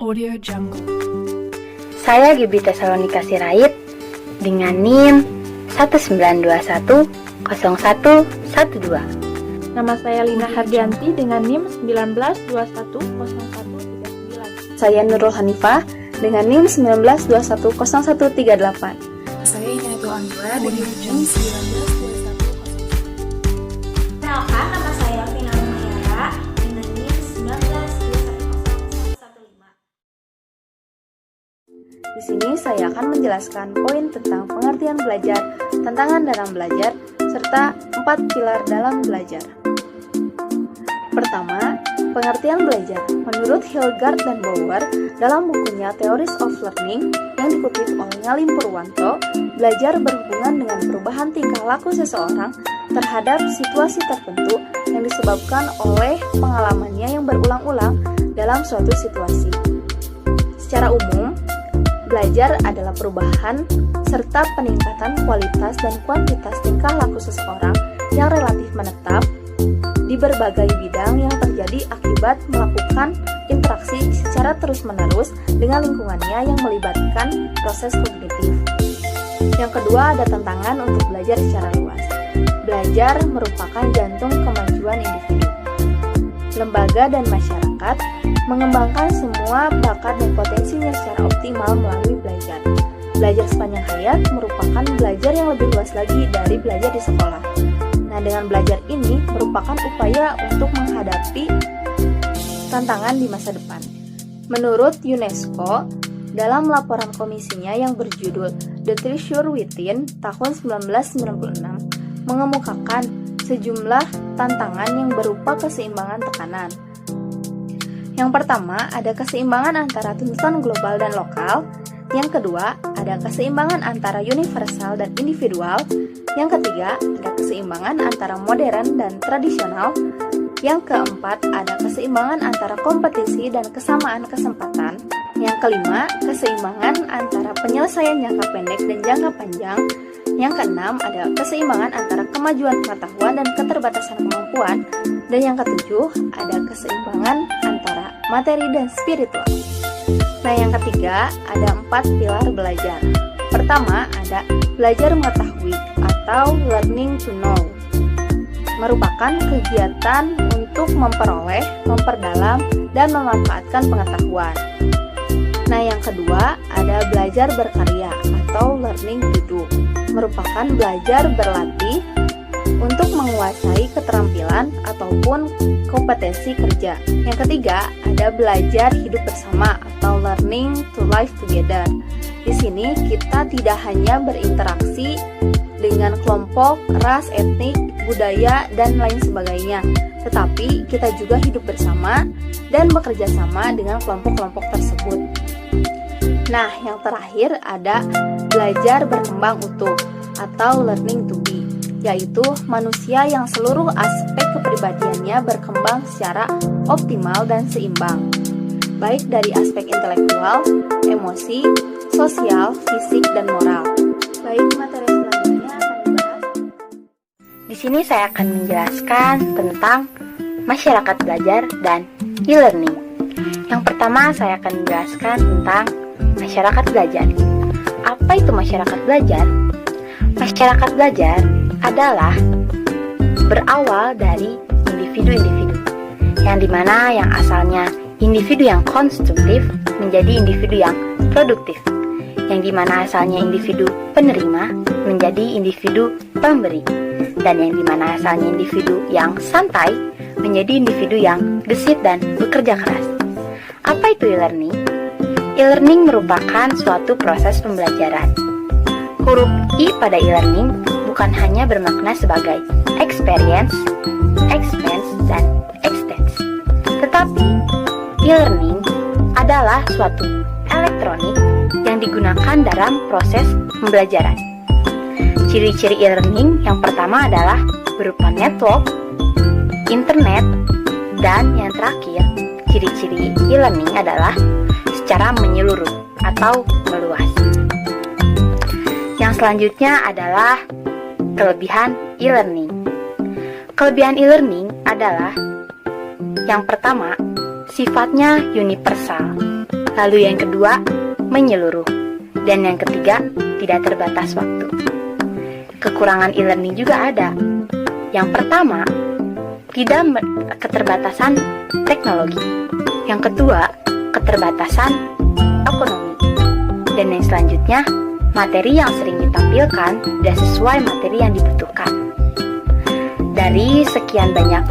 Audio Jungle. Saya Gibita Salonika Sirait dengan NIM 19210112. Nama saya Lina Hardianti dengan NIM 19210139. Saya Nurul Hanifah dengan NIM 19210138. Saya Inatul Anwar dengan NIM 192101. Kenalkan, nama saya Vina Mayara dengan NIM 19210115. Di sini saya akan menjelaskan poin tentang pengertian belajar, tantangan dalam belajar, serta 4 pilar dalam belajar. Pertama, pengertian belajar. Menurut Hilgard dan Bauer, dalam bukunya Theories of Learning yang dikutip oleh Ngalim Purwanto, belajar berhubungan dengan perubahan tingkah laku seseorang terhadap situasi tertentu yang disebabkan oleh pengalamannya yang berulang-ulang dalam suatu situasi. Secara umum, belajar adalah perubahan serta peningkatan kualitas dan kuantitas tingkah laku seseorang yang relatif menetap di berbagai bidang yang terjadi akibat melakukan interaksi secara terus-menerus dengan lingkungannya yang melibatkan proses kognitif. Yang kedua, ada tantangan untuk belajar secara luas. Belajar merupakan jantung kemajuan individu. Lembaga dan masyarakat mengembangkan semua bakat dan potensinya secara optimal melalui belajar. Belajar sepanjang hayat merupakan belajar yang lebih luas lagi dari belajar di sekolah. Nah, dengan belajar ini merupakan upaya untuk menghadapi tantangan di masa depan. Menurut UNESCO, dalam laporan komisinya yang berjudul The Treasure Within tahun 1996, mengemukakan sejumlah tantangan yang berupa keseimbangan tekanan. Yang pertama, ada keseimbangan antara tuntutan global dan lokal. Yang kedua, ada keseimbangan antara universal dan individual. Yang ketiga, ada keseimbangan antara modern dan tradisional. Yang keempat, ada keseimbangan antara kompetisi dan kesamaan kesempatan. Yang kelima, keseimbangan antara penyelesaian jangka pendek dan jangka panjang. Yang keenam, ada keseimbangan antara kemajuan pengetahuan dan keterbatasan kemampuan. Dan yang ketujuh, ada keseimbangan antara materi dan spiritual. Nah, yang ketiga, ada 4 pilar belajar. Pertama, ada belajar mengetahui atau learning to know. Merupakan kegiatan untuk memperoleh, memperdalam, dan memanfaatkan pengetahuan. Nah, yang kedua, ada belajar berkarya atau learning to do. Merupakan belajar berlatih untuk menguasai keterampilan ataupun kompetensi kerja. Yang ketiga, ada belajar hidup bersama atau learning to live together. Di sini kita tidak hanya berinteraksi dengan kelompok, ras, etnik, budaya, dan lain sebagainya, tetapi kita juga hidup bersama dan bekerja sama dengan kelompok-kelompok tersebut. Nah, yang terakhir ada belajar berkembang utuh atau learning to be, yaitu manusia yang seluruh aspek kepribadiannya berkembang secara optimal dan seimbang, baik dari aspek intelektual, emosi, sosial, fisik, dan moral. Baik, materi selanjutnya akan dibahas. Di sini saya akan menjelaskan tentang masyarakat belajar dan e-learning. Yang pertama, saya akan menjelaskan tentang masyarakat belajar. Apa itu masyarakat belajar? Masyarakat belajar adalah berawal dari individu-individu, yang dimana yang asalnya individu yang konsumtif menjadi individu yang produktif, yang dimana asalnya individu penerima menjadi individu pemberi, dan yang dimana asalnya individu yang santai menjadi individu yang gesit dan bekerja keras. Apa itu e-learning? E-learning merupakan suatu proses pembelajaran. Huruf I pada e-learning bukan hanya bermakna sebagai experience, expense, dan extends, tetapi e-learning adalah suatu elektronik yang digunakan dalam proses pembelajaran. Ciri-ciri e-learning yang pertama adalah berupa network, internet, dan yang terakhir, ciri-ciri e-learning adalah secara menyeluruh atau meluas. Yang selanjutnya adalah kelebihan e-learning. Kelebihan e-learning adalah yang pertama, sifatnya universal. Lalu yang kedua, menyeluruh. Dan yang ketiga, tidak terbatas waktu. Kekurangan e-learning juga ada. Yang pertama, tidak keterbatasan teknologi. Yang kedua, keterbatasan ekonomi. Dan yang selanjutnya, materi yang sering ditampilkan tidak sesuai materi yang dibutuhkan. Dari sekian banyak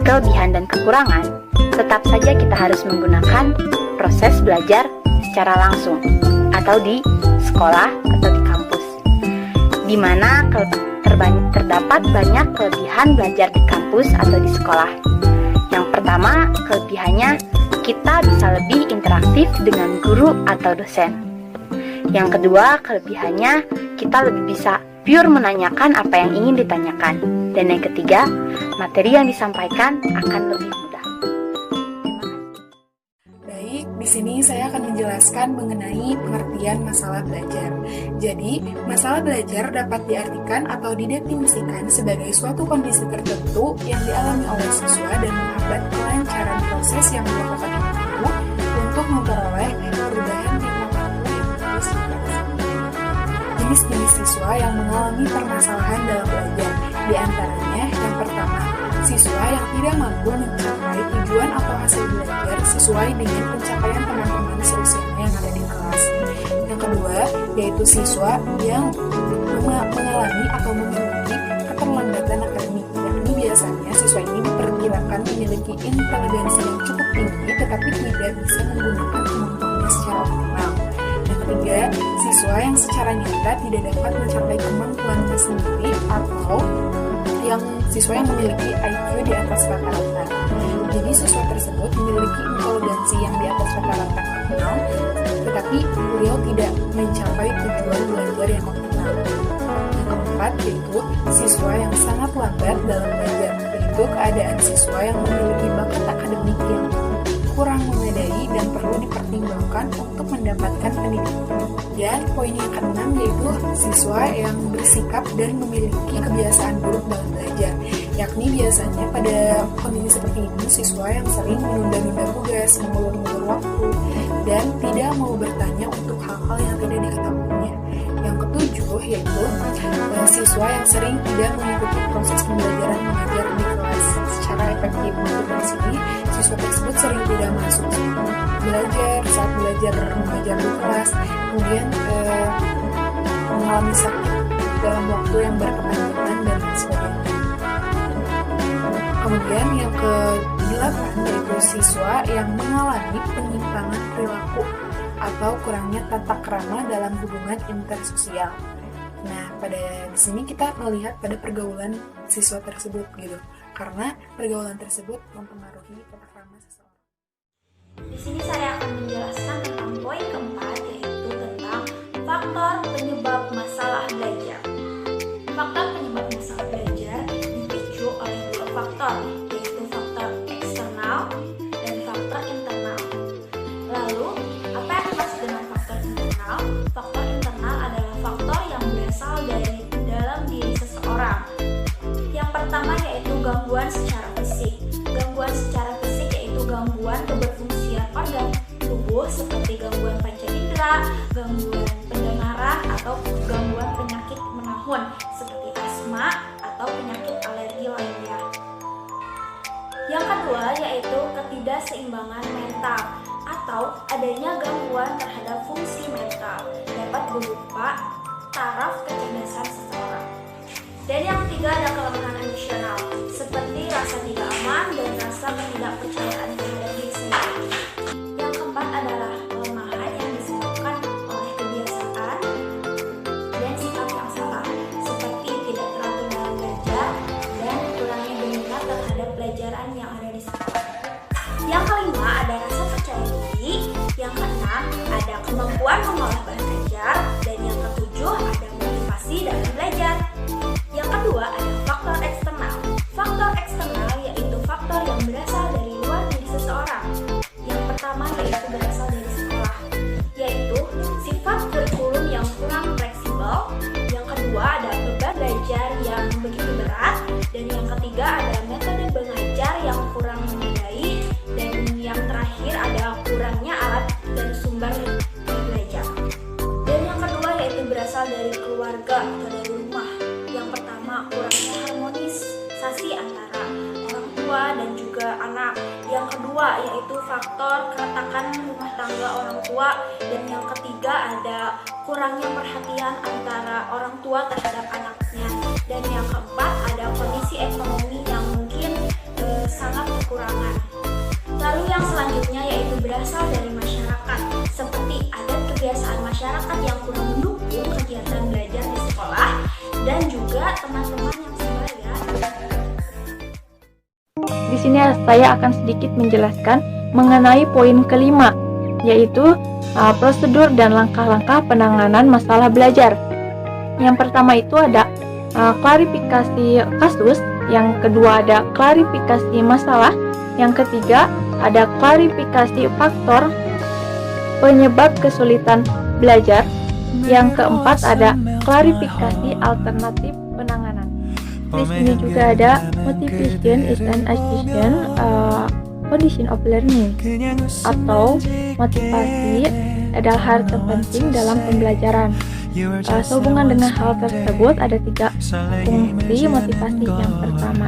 kelebihan dan kekurangan, tetap saja kita harus menggunakan proses belajar secara langsung atau di sekolah atau di kampus, di mana terdapat banyak kelebihan belajar di kampus atau di sekolah. Yang pertama, kelebihannya kita bisa lebih interaktif dengan guru atau dosen. Yang kedua, kelebihannya kita lebih bisa pure menanyakan apa yang ingin ditanyakan. Dan yang ketiga, materi yang disampaikan akan lebih mudah. Baik, di sini saya akan menjelaskan mengenai pengertian masalah belajar. Jadi, masalah belajar dapat diartikan atau didefinisikan sebagai suatu kondisi tertentu yang dialami oleh siswa dan menghambat kelancaran proses yang dilakukan guru untuk memperoleh perubahan tingkat laku yang terus berlangsung. Jenis-jenis siswa yang mengalami permasalahan dalam belajar, di antaranya yang pertama, siswa yang tidak mampu mencapai tujuan atau hasil belajar sesuai dengan pencapaian teman-teman seusianya yang ada di kelas. Yang kedua, yaitu siswa yang mengalami atau memiliki keterlambatan akademik, yakni biasanya siswa ini diperkirakan memiliki inteligensi yang cukup tinggi tetapi tidak bisa menggunakan kemampuannya secara optimal. Yang ketiga, siswa yang secara nyata tidak dapat mencapai kemampuannya sendiri atau yang siswa yang memiliki IQ di atas rata-rata. Jadi siswa tersebut memiliki inteligensi yang di atas rata-rata optimal, tetapi beliau tidak mencapai tujuan belajar yang optimal. Yang keempat yaitu siswa yang sangat lambat dalam belajar, yaitu keadaan siswa yang memiliki bakat akademik yang kurang memadai dan perlu dipertimbangkan untuk mendapatkan pendidikan. Dan poin yang keenam yaitu siswa yang bersikap dan memiliki kebiasaan buruk dalam belajar, yakni biasanya pada kondisi seperti ini siswa yang sering menunda-nunda tugas, mengulur-ngulur waktu, dan tidak mau bertanya untuk hal-hal yang tidak diketahuinya. Yang ketujuh yaitu siswa yang sering tidak mengikuti proses pembelajaran mengajar di kelas secara efektif. Untuk di sini siswa tersebut sering tidak masuk belajar saat belajar mengajar di kelas, kemudian mengalami sakit dalam waktu yang berkepanjangan dan sebagainya. Kemudian yang ke-8 yaitu siswa yang mengalami penyimpangan perilaku atau kurangnya tata krama dalam hubungan intersosial. Nah, pada di sini kita melihat pada pergaulan siswa tersebut gitu, karena pergaulan tersebut mempengaruhi tata krama seseorang. Di sini saya akan menjelaskan tentang poin keempat, yaitu tentang faktor penyebab masalah belajar. Faktor penyebab masalah belajar dipicu oleh dua faktor, yaitu faktor eksternal dan faktor internal. Lalu, apa yang dimaksud dengan faktor internal? Faktor internal adalah faktor yang berasal dari dalam diri seseorang. Yang pertama yaitu gangguan secara fisik. Gangguan secara fisik yaitu gangguan keberfungsian organ tubuh seperti gangguan panca indera, gangguan pendengaran, atau gangguan penyakit menahun seperti asma atau penyakit alergi lainnya. Yang kedua yaitu ketidakseimbangan mental atau adanya gangguan terhadap fungsi mental, dapat berupa taraf kecerdasan seseorang. Dan yang ketiga ada kelemahan emosional seperti rasa tidak aman dan rasa ketidakpercayaan terhadap diri sendiri. Yang keempat adalah kelemahan yang disebabkan oleh kebiasaan dan sikap yang salah seperti tidak teratur dalam belajar dan kurangnya minat terhadap pelajaran yang ada di sekolah. Yang kelima ada rasa percaya diri. Yang keenam ada kemampuan mengolah bahan ajar, dan yang ketujuh ada motivasi dalam belajar. Yang kedua ada faktor eksternal. Faktor eksternal yaitu faktor yang berasal dari luar diri seseorang. Yang pertama yaitu berasal dari sekolah, yaitu sifat kurikulum yang kurang fleksibel. Yang kedua ada beban belajar yang begitu berat, dan yang ketiga ada metode belajar yang kurang memadai, dan yang terakhir ada kurangnya alat dan sumber keluarga atau dari rumah. Yang pertama, kurangnya harmonisasi antara orang tua dan juga anak. Yang kedua yaitu faktor keretakan rumah tangga orang tua. Dan yang ketiga ada kurangnya perhatian antara orang tua terhadap anaknya. Dan yang keempat ada kondisi ekonomi yang mungkin sangat kekurangan. Lalu yang selanjutnya yaitu berasal dari masyarakat, seperti adat kebiasaan masyarakat yang kurang mendukung kegiatan belajar di sekolah dan juga teman-teman yang sebaya. Di sini saya akan sedikit menjelaskan mengenai poin kelima, yaitu prosedur dan langkah-langkah penanganan masalah belajar. Yang pertama itu ada klarifikasi kasus, yang kedua ada klarifikasi masalah, yang ketiga ada klarifikasi faktor penyebab kesulitan belajar, yang keempat ada klarifikasi alternatif penanganan. Di sini juga ada motivation is an association condition of learning, atau motivasi adalah hal terpenting dalam pembelajaran. Sehubungan dengan hal tersebut ada 3 fungsi motivasi. Yang pertama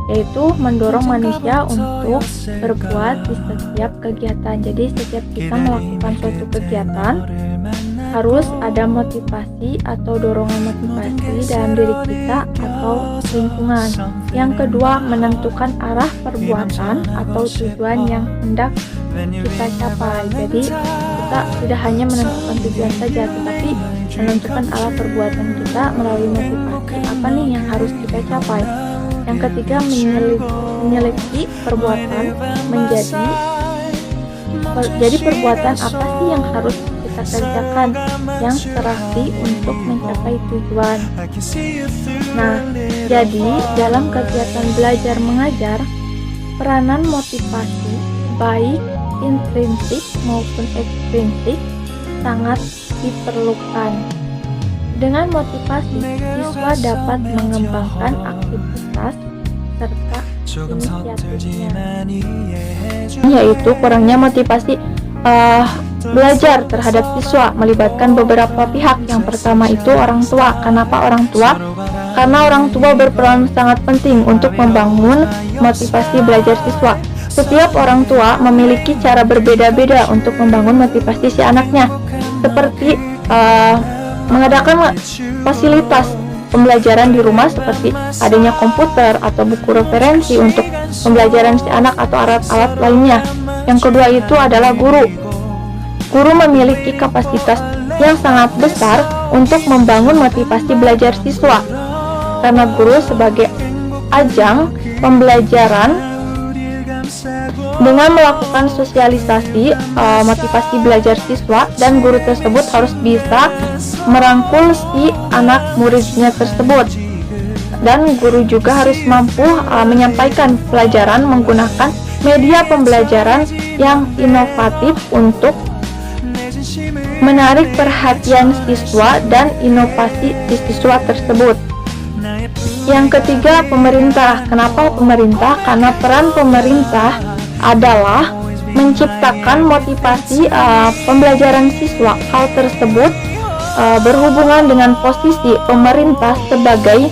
yaitu mendorong manusia untuk berbuat di setiap kegiatan. Jadi setiap kita melakukan suatu kegiatan harus ada motivasi atau dorongan motivasi dalam diri kita atau lingkungan. Yang kedua, menentukan arah perbuatan atau tujuan yang hendak kita capai. Jadi kita tidak hanya menentukan tujuan saja, tetapi menentukan arah perbuatan kita melalui motivasi apa nih yang harus kita capai. Yang ketiga, menyelidiki perbuatan jadi perbuatan apa sih yang harus kita kerjakan yang serasi untuk mencapai tujuan. Nah, jadi dalam kegiatan belajar mengajar, peranan motivasi baik intrinsik maupun ekstrinsik sangat diperlukan. Dengan motivasi, siswa dapat mengembangkan aktivitas serta inisiatifnya, yaitu kurangnya motivasi belajar terhadap siswa melibatkan beberapa pihak. Yang pertama itu orang tua. Kenapa orang tua? Karena orang tua berperan sangat penting untuk membangun motivasi belajar siswa. Setiap orang tua memiliki cara berbeda-beda untuk membangun motivasi si anaknya, seperti mengadakan fasilitas pembelajaran di rumah seperti adanya komputer atau buku referensi untuk pembelajaran si anak atau alat-alat lainnya. Yang kedua itu adalah guru. Guru memiliki kapasitas yang sangat besar untuk membangun motivasi belajar siswa, karena guru sebagai ajang pembelajaran. Dengan melakukan sosialisasi motivasi belajar siswa, dan guru tersebut harus bisa merangkul si anak muridnya tersebut, dan guru juga harus mampu menyampaikan pelajaran menggunakan media pembelajaran yang inovatif untuk menarik perhatian siswa dan inovasi si siswa tersebut. Yang ketiga, pemerintah. Kenapa pemerintah? Karena peran pemerintah adalah menciptakan motivasi pembelajaran siswa. Hal tersebut berhubungan dengan posisi pemerintah sebagai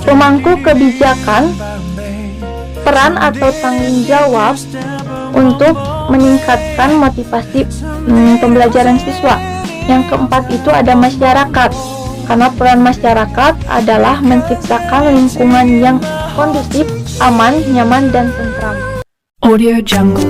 pemangku kebijakan, peran atau tanggung jawab untuk meningkatkan motivasi pembelajaran siswa. Yang keempat itu ada masyarakat. Karena peran masyarakat adalah menciptakan lingkungan yang kondusif, aman, nyaman, dan tentram. Audio Jungle.